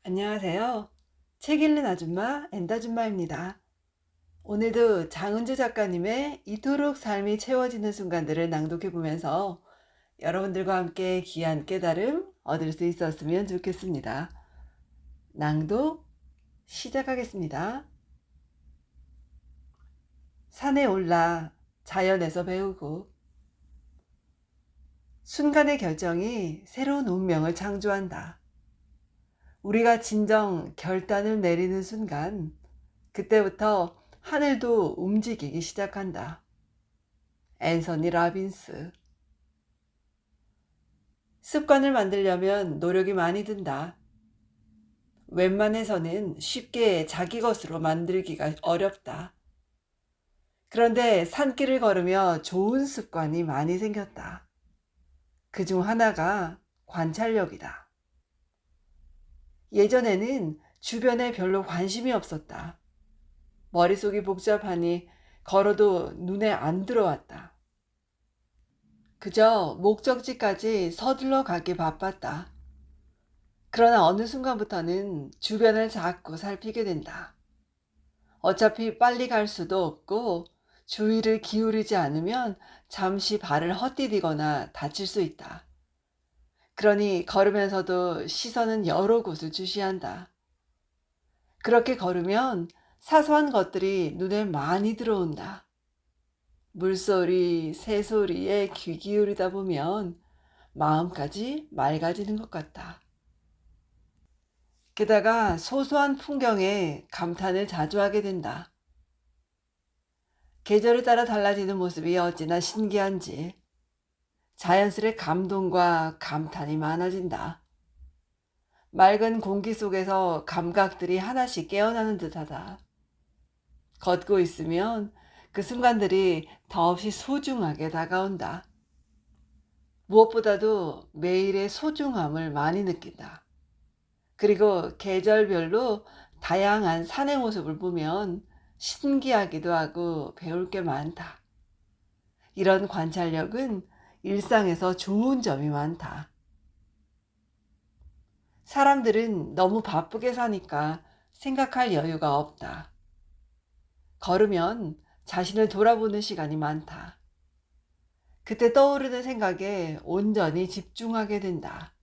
안녕하세요. 책 읽는 아줌마 엔다줌마입니다. 오늘도 장은주 작가님의 이토록 삶이 채워지는 순간들을 낭독해 보면서 여러분들과 함께 귀한 깨달음 얻을 수 있었으면 좋겠습니다. 낭독 시작하겠습니다. 산에 올라 자연에서 배우고 순간의 결정이 새로운 운명을 창조한다. 우리가 진정 결단을 내리는 순간 그때부터 하늘도 움직이기 시작한다. 앤서니 라빈스. 습관을 만들려면 노력이 많이 든다. 웬만해서는 쉽게 자기 것으로 만들기가 어렵다. 그런데 산길을 걸으며 좋은 습관이 많이 생겼다. 그중 하나가 관찰력이다. 예전에는 주변에 별로 관심이 없었다. 머릿속이 복잡하니 걸어도 눈에 안 들어왔다. 그저 목적지까지 서둘러 가기 바빴다. 그러나 어느 순간부터는 주변을 자꾸 살피게 된다. 어차피 빨리 갈 수도 없고 주의를 기울이지 않으면 잠시 발을 헛디디거나 다칠 수 있다. 그러니 걸으면서도 시선은 여러 곳을 주시한다. 그렇게 걸으면 사소한 것들이 눈에 많이 들어온다. 물소리, 새소리에 귀 기울이다 보면 마음까지 맑아지는 것 같다. 게다가 소소한 풍경에 감탄을 자주 하게 된다. 계절에 따라 달라지는 모습이 어찌나 신기한지 자연스레 감동과 감탄이 많아진다. 맑은 공기 속에서 감각들이 하나씩 깨어나는 듯하다. 걷고 있으면 그 순간들이 더없이 소중하게 다가온다. 무엇보다도 매일의 소중함을 많이 느낀다. 그리고 계절별로 다양한 산의 모습을 보면 신기하기도 하고 배울 게 많다. 이런 관찰력은 일상에서 좋은 점이 많다. 사람들은 너무 바쁘게 사니까 생각할 여유가 없다. 걸으면 자신을 돌아보는 시간이 많다. 그때 떠오르는 생각에 온전히 집중하게 된다.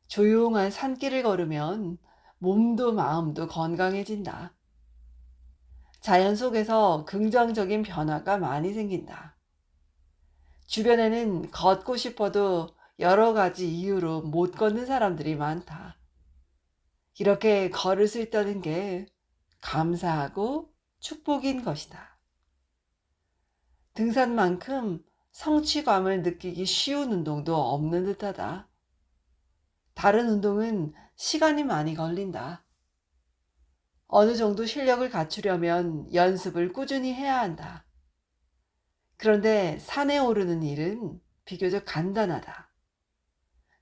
조용한 산길을 걸으면 몸도 마음도 건강해진다. 자연 속에서 긍정적인 변화가 많이 생긴다. 주변에는 걷고 싶어도 여러 가지 이유로 못 걷는 사람들이 많다. 이렇게 걸을 수 있다는 게 감사하고 축복인 것이다. 등산만큼 성취감을 느끼기 쉬운 운동도 없는 듯하다. 다른 운동은 시간이 많이 걸린다. 어느 정도 실력을 갖추려면 연습을 꾸준히 해야 한다. 그런데 산에 오르는 일은 비교적 간단하다.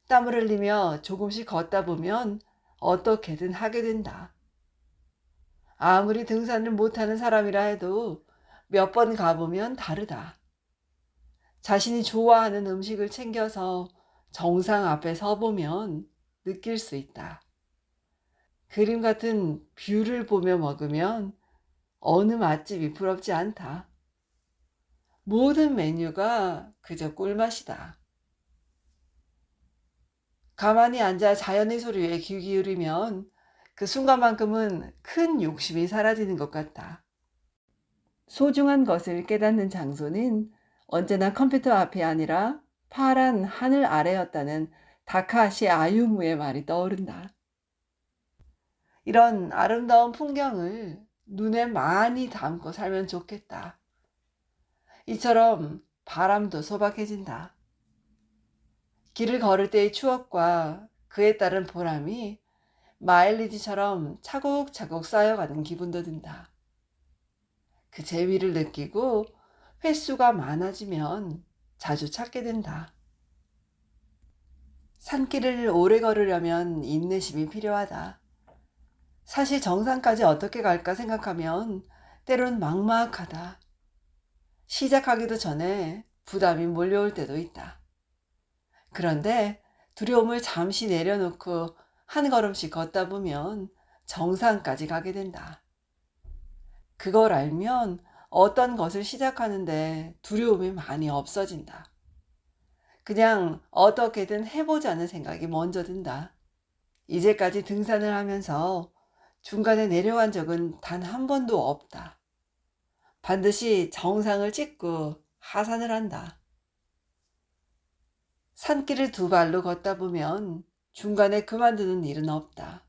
땀을 흘리며 조금씩 걷다 보면 어떻게든 하게 된다. 아무리 등산을 못하는 사람이라 해도 몇 번 가보면 다르다. 자신이 좋아하는 음식을 챙겨서 정상 앞에 서보면 느낄 수 있다. 그림 같은 뷰를 보며 먹으면 어느 맛집이 부럽지 않다. 모든 메뉴가 그저 꿀맛이다. 가만히 앉아 자연의 소리에 귀 기울이면 그 순간만큼은 큰 욕심이 사라지는 것 같다. 소중한 것을 깨닫는 장소는 언제나 컴퓨터 앞이 아니라 파란 하늘 아래였다는 다카시 아유무의 말이 떠오른다. 이런 아름다운 풍경을 눈에 많이 담고 살면 좋겠다. 이처럼 바람도 소박해진다. 길을 걸을 때의 추억과 그에 따른 보람이 마일리지처럼 차곡차곡 쌓여가는 기분도 든다. 그 재미를 느끼고 횟수가 많아지면 자주 찾게 된다. 산길을 오래 걸으려면 인내심이 필요하다. 사실 정상까지 어떻게 갈까 생각하면 때론 막막하다. 시작하기도 전에 부담이 몰려올 때도 있다. 그런데 두려움을 잠시 내려놓고 한 걸음씩 걷다 보면 정상까지 가게 된다. 그걸 알면 어떤 것을 시작하는데 두려움이 많이 없어진다. 그냥 어떻게든 해보자는 생각이 먼저 든다. 이제까지 등산을 하면서 중간에 내려간 적은 단 한 번도 없다. 반드시 정상을 찍고 하산을 한다. 산길을 두 발로 걷다 보면 중간에 그만두는 일은 없다.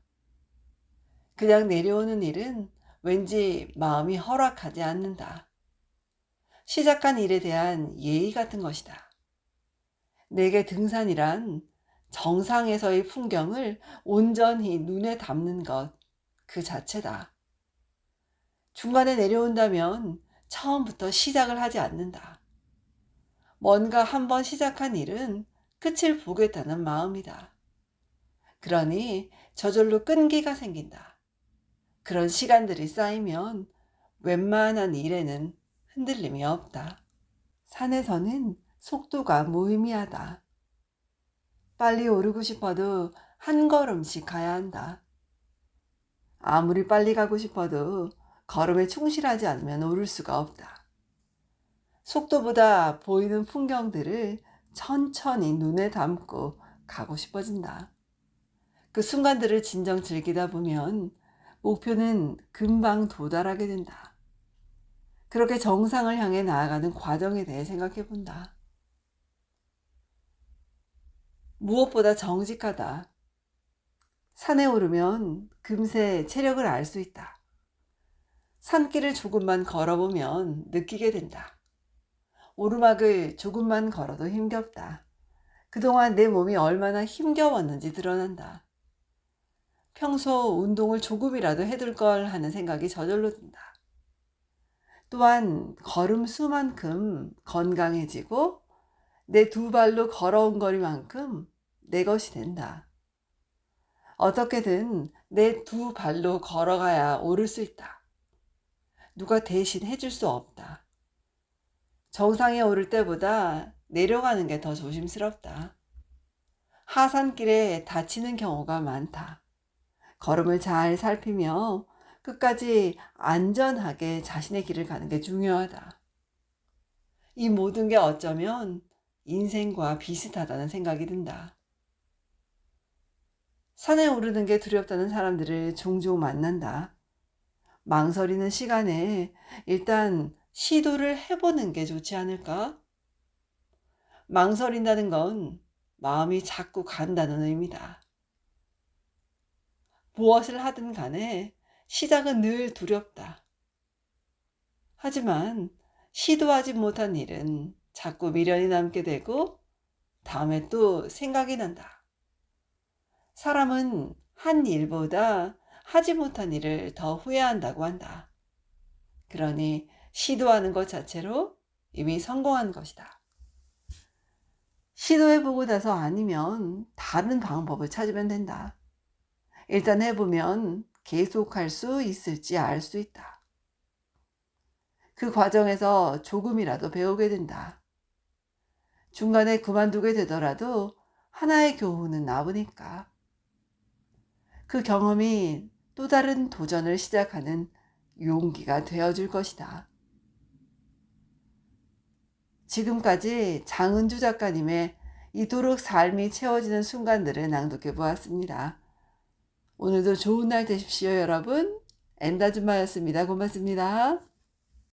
그냥 내려오는 일은 왠지 마음이 허락하지 않는다. 시작한 일에 대한 예의 같은 것이다. 내게 등산이란 정상에서의 풍경을 온전히 눈에 담는 것 그 자체다. 중간에 내려온다면 처음부터 시작을 하지 않는다. 뭔가 한번 시작한 일은 끝을 보겠다는 마음이다. 그러니 저절로 끈기가 생긴다. 그런 시간들이 쌓이면 웬만한 일에는 흔들림이 없다. 산에서는 속도가 무의미하다. 빨리 오르고 싶어도 한 걸음씩 가야 한다. 아무리 빨리 가고 싶어도 걸음에 충실하지 않으면 오를 수가 없다. 속도보다 보이는 풍경들을 천천히 눈에 담고 가고 싶어진다. 그 순간들을 진정 즐기다 보면 목표는 금방 도달하게 된다. 그렇게 정상을 향해 나아가는 과정에 대해 생각해 본다. 무엇보다 정직하다. 산에 오르면 금세 체력을 알 수 있다. 산길을 조금만 걸어보면 느끼게 된다. 오르막을 조금만 걸어도 힘겹다. 그동안 내 몸이 얼마나 힘겨웠는지 드러난다. 평소 운동을 조금이라도 해둘 걸 하는 생각이 저절로 든다. 또한 걸음 수만큼 건강해지고 내 두 발로 걸어온 거리만큼 내 것이 된다. 어떻게든 내 두 발로 걸어가야 오를 수 있다. 누가 대신 해줄 수 없다. 정상에 오를 때보다 내려가는 게 더 조심스럽다. 하산길에 다치는 경우가 많다. 걸음을 잘 살피며 끝까지 안전하게 자신의 길을 가는 게 중요하다. 이 모든 게 어쩌면 인생과 비슷하다는 생각이 든다. 산에 오르는 게 두렵다는 사람들을 종종 만난다. 망설이는 시간에 일단 시도를 해보는 게 좋지 않을까? 망설인다는 건 마음이 자꾸 간다는 의미다. 무엇을 하든 간에 시작은 늘 두렵다. 하지만 시도하지 못한 일은 자꾸 미련이 남게 되고 다음에 또 생각이 난다. 사람은 한 일보다 하지 못한 일을 더 후회한다고 한다. 그러니 시도하는 것 자체로 이미 성공한 것이다. 시도해보고 나서 아니면 다른 방법을 찾으면 된다. 일단 해보면 계속할 수 있을지 알 수 있다. 그 과정에서 조금이라도 배우게 된다. 중간에 그만두게 되더라도 하나의 교훈은 남으니까. 그 경험이 또 다른 도전을 시작하는 용기가 되어줄 것이다. 지금까지 장은주 작가님의 이토록 삶이 채워지는 순간들을 낭독해 보았습니다. 오늘도 좋은 날 되십시오, 여러분. 엔다줌마였습니다. 고맙습니다.